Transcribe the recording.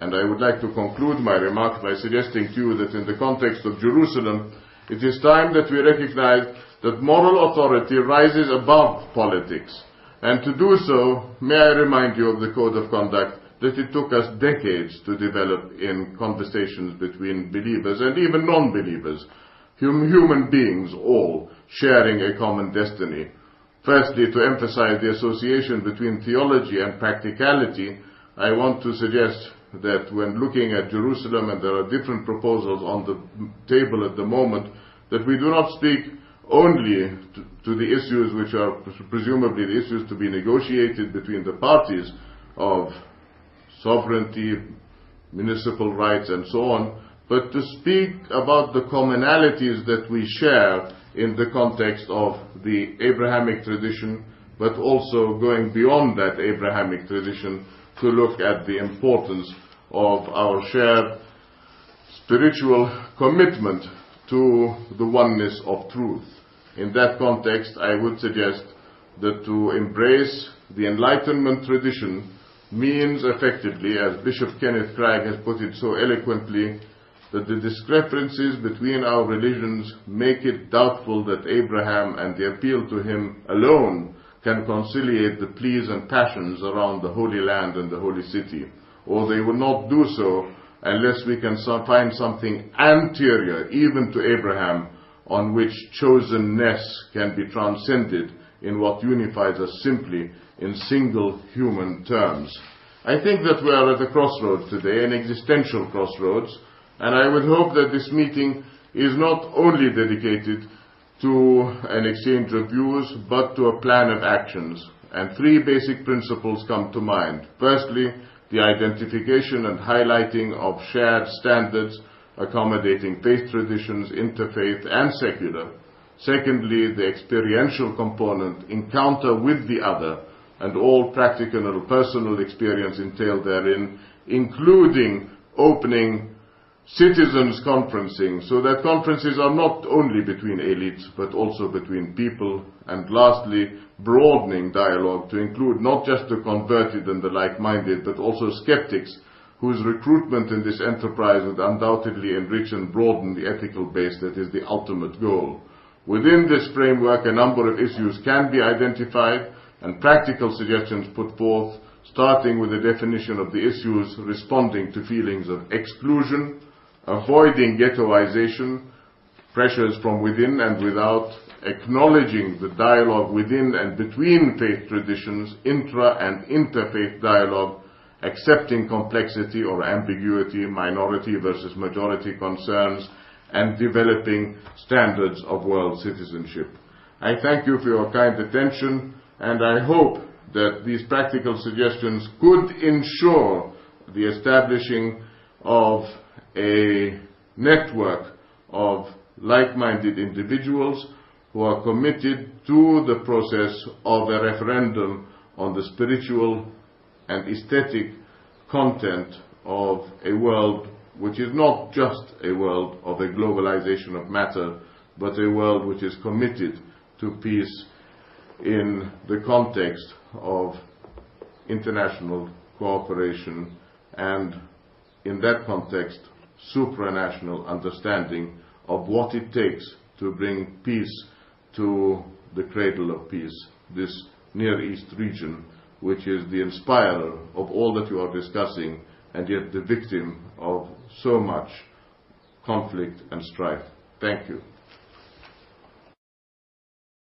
And I would like to conclude my remarks by suggesting to you that in the context of Jerusalem, it is time that we recognize that moral authority rises above politics. And to do so, may I remind you of the code of conduct that it took us decades to develop in conversations between believers and even non-believers, human beings all sharing a common destiny. Firstly, to emphasize the association between theology and practicality, I want to suggest that when looking at Jerusalem, and there are different proposals on the table at the moment, that we do not speak only to the issues which are presumably the issues to be negotiated between the parties of sovereignty, municipal rights, and so on, but to speak about the commonalities that we share in the context of the Abrahamic tradition, but also going beyond that Abrahamic tradition to look at the importance of our shared spiritual commitment to the oneness of truth. In that context, I would suggest that to embrace the Enlightenment tradition means effectively, as Bishop Kenneth Craig has put it so eloquently, that the discrepancies between our religions make it doubtful that Abraham and the appeal to him alone can conciliate the pleas and passions around the Holy Land and the Holy City, or they will not do so unless we can find something anterior even to Abraham on which chosenness can be transcended in what unifies us simply in single human terms. I think that we are at a crossroads today, an existential crossroads, and I would hope that this meeting is not only dedicated to an exchange of views, but to a plan of actions. And three basic principles come to mind. Firstly, the identification and highlighting of shared standards accommodating faith traditions, interfaith and secular. Secondly, the experiential component, encounter with the other, and all practical and personal experience entailed therein, including opening citizens conferencing, so that conferences are not only between elites, but also between people. And lastly, broadening dialogue to include not just the converted and the like-minded, but also skeptics, whose recruitment in this enterprise would undoubtedly enrich and broaden the ethical base that is the ultimate goal. Within this framework, a number of issues can be identified and practical suggestions put forth, starting with the definition of the issues responding to feelings of exclusion, avoiding ghettoization, pressures from within and without, acknowledging the dialogue within and between faith traditions, intra and interfaith dialogue, accepting complexity or ambiguity, minority versus majority concerns, and developing standards of world citizenship. I thank you for your kind attention, and I hope that these practical suggestions could ensure the establishing of a network of like-minded individuals who are committed to the process of a referendum on the spiritual and aesthetic content of a world which is not just a world of a globalization of matter, but a world which is committed to peace in the context of international cooperation and, in that context, supranational understanding of what it takes to bring peace to the cradle of peace, this Near East region, which is the inspirer of all that you are discussing, and yet the victim of so much conflict and strife. Thank you.